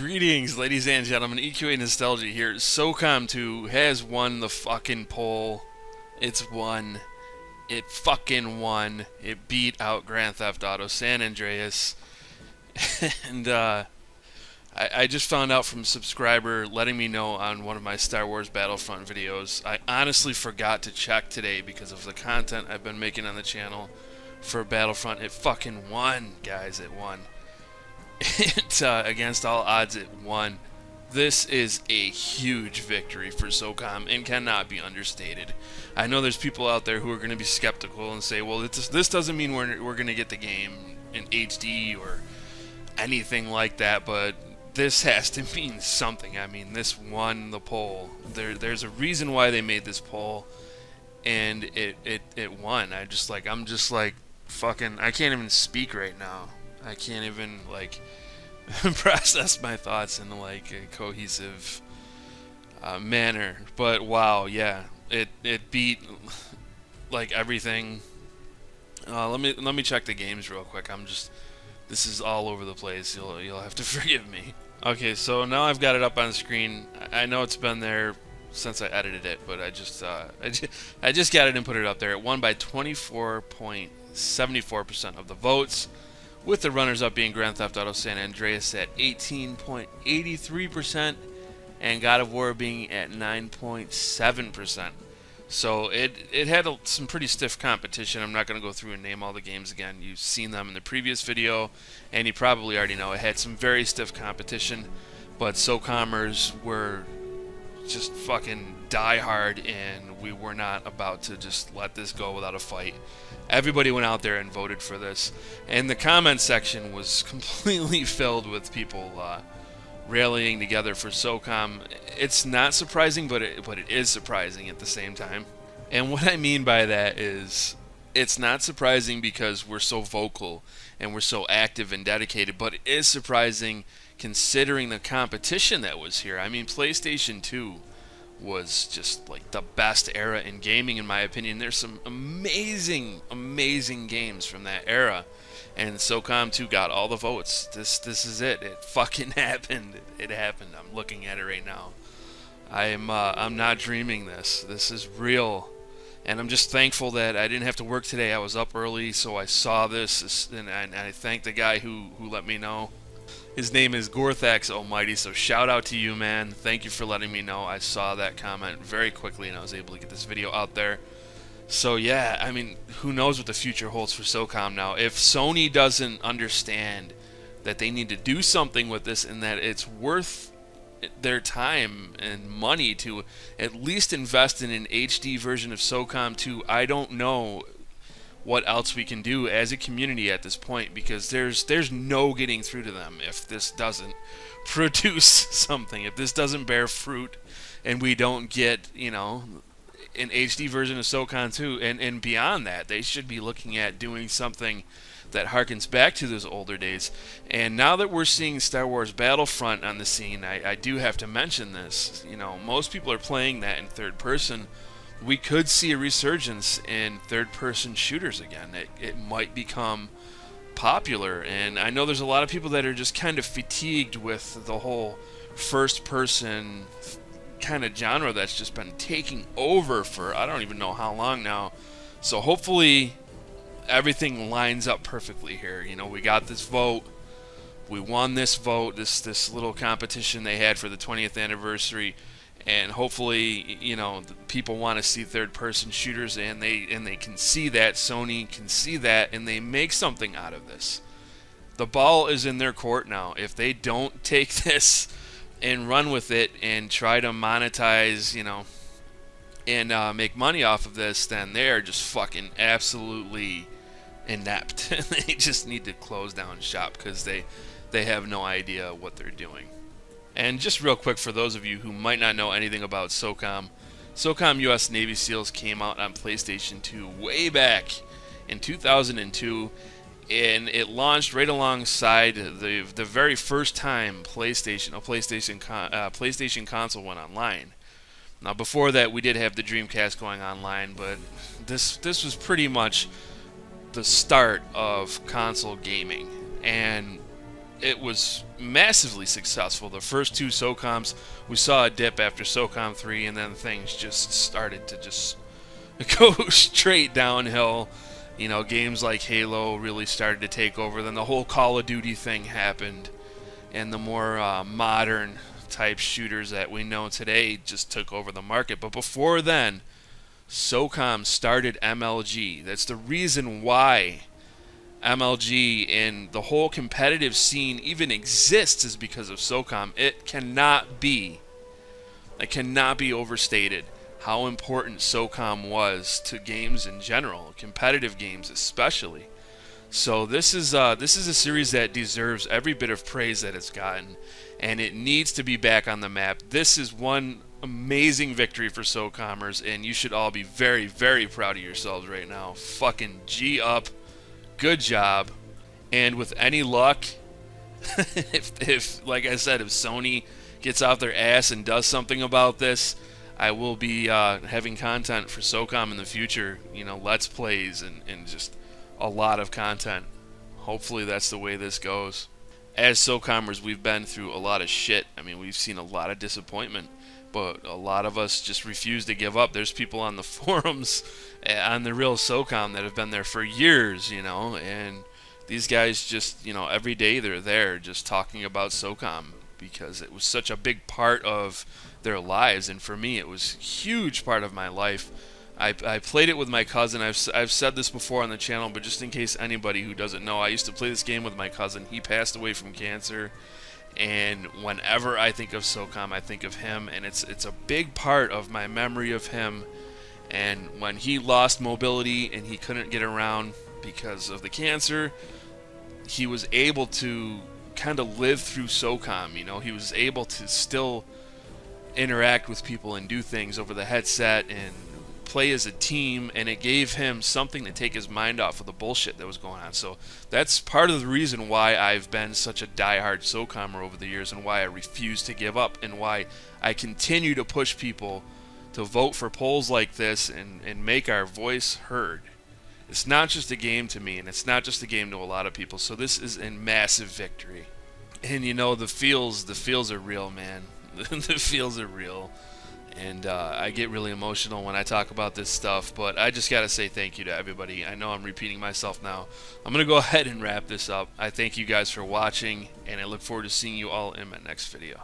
Greetings, ladies and gentlemen. EQA Nostalgia here. Socom 2 has won the fucking poll. It's won. It fucking won. It beat out Grand Theft Auto San Andreas. and I just found out from a subscriber letting me know on one of my Star Wars Battlefront videos. I honestly forgot to check today because of the content I've been making on the channel for Battlefront. It fucking won, guys. It won. Against all odds, it won. This is a huge victory for SOCOM and cannot be understated. I know there's people out there who are going to be skeptical and say, well, this doesn't mean we're going to get the game in HD or anything like that, but this has to mean something. I mean, this won the poll. There's a reason why they made this poll, and it won. I'm just like fucking, I can't even speak right now. I can't even process my thoughts in a cohesive manner. But wow, yeah, it beat everything. Let me check the games real quick. This is all over the place. You'll have to forgive me. Okay, so now I've got it up on the screen. I know it's been there since I edited it, but I just got it and put it up there. It won by 24.74% of the votes, with the runners-up being Grand Theft Auto San Andreas at 18.83% and God of War being at 9.7%. So it had some pretty stiff competition. I'm not going to go through and name all the games again. You've seen them in the previous video, and you probably already know it had some very stiff competition, but SOCOMers were just fucking die hard, and we were not about to just let this go without a fight. Everybody went out there and voted for this, and the comment section was completely filled with people rallying together for SOCOM. It's not surprising, but it is surprising at the same time. And what I mean by that is, it's not surprising because we're so vocal and we're so active and dedicated, but it is surprising considering the competition that was here. I mean, PlayStation 2 was just like the best era in gaming, in my opinion. There's some amazing games from that era, and SOCOM 2 got all the votes. This is it. It fucking happened. It happened. I'm looking at it right now. I'm not dreaming this. This is real, and I'm just thankful that I didn't have to work today. I was up early, so I saw this, and I thank the guy who let me know. His name is Gorthax Almighty, so shout out to you, man. Thank you for letting me know. I saw that comment very quickly, and I was able to get this video out there. So yeah, I mean, who knows what the future holds for SOCOM now. If Sony doesn't understand that they need to do something with this and that it's worth their time and money to at least invest in an HD version of SOCOM 2, I don't know what else we can do as a community at this point, because there's no getting through to them if this doesn't produce something, if this doesn't bear fruit, and we don't get, an HD version of SOCOM 2, and beyond that, they should be looking at doing something that harkens back to those older days. And now that we're seeing Star Wars Battlefront on the scene, I do have to mention this. Most people are playing that in third person. We could see a resurgence in third-person shooters again. It might become popular, and I know there's a lot of people that are just kind of fatigued with the whole first-person kind of genre that's just been taking over for I don't even know how long now. So hopefully everything lines up perfectly here. We got this vote. We won this vote, this little competition they had for the 20th anniversary. And hopefully, people want to see third-person shooters, and they can see that. Sony can see that, and they make something out of this. The ball is in their court now. If they don't take this and run with it and try to monetize, and make money off of this, then they are just fucking absolutely inept. They just need to close down shop because they have no idea what they're doing. And just real quick, for those of you who might not know anything about SOCOM US Navy SEALs came out on PlayStation 2 way back in 2002, and it launched right alongside the very first time PlayStation console went online. Now, before that, we did have the Dreamcast going online, but this was pretty much the start of console gaming. And it was massively successful. The first two SOCOMs, we saw a dip after SOCOM 3, and then things just started to just go straight downhill. You know, games like Halo really started to take over. Then the whole Call of Duty thing happened, and the more modern type shooters that we know today just took over the market. But before then, SOCOM started MLG. That's the reason why MLG and the whole competitive scene even exists, is because of SOCOM. It cannot be overstated how important SOCOM was to games in general, competitive games especially. So this is a series that deserves every bit of praise that it's gotten, and it needs to be back on the map. This is one amazing victory for SOCOMers, and you should all be very, very proud of yourselves right now. Fucking G up. Good job. And with any luck, if like I said, if Sony gets off their ass and does something about this, I will be having content for SOCOM in the future. You know, Let's Plays and just a lot of content. Hopefully that's the way this goes. As SOCOMers, we've been through a lot of shit. I mean, we've seen a lot of disappointment, but a lot of us just refuse to give up. There's people on the forums on the real SOCOM that have been there for years, you know, and these guys just, you know, every day they're there just talking about SOCOM because it was such a big part of their lives, and for me it was a huge part of my life. I played it with my cousin. I've said this before on the channel, but just in case anybody who doesn't know, I used to play this game with my cousin. He passed away from cancer, and whenever I think of SOCOM, I think of him, and it's a big part of my memory of him. And when he lost mobility and he couldn't get around because of the cancer, he was able to kind of live through SOCOM. You know, he was able to still interact with people and do things over the headset and play as a team, and it gave him something to take his mind off of the bullshit that was going on. So that's part of the reason why I've been such a diehard SOCOMer over the years, and why I refuse to give up, and why I continue to push people to vote for polls like this and make our voice heard. It's not just a game to me, and it's not just a game to a lot of people. So this is a massive victory. And you know, the feels are real, man. The feels are real. And I get really emotional when I talk about this stuff, but I just gotta say thank you to everybody. I know I'm repeating myself now. I'm gonna go ahead and wrap this up. I thank you guys for watching, and I look forward to seeing you all in my next video.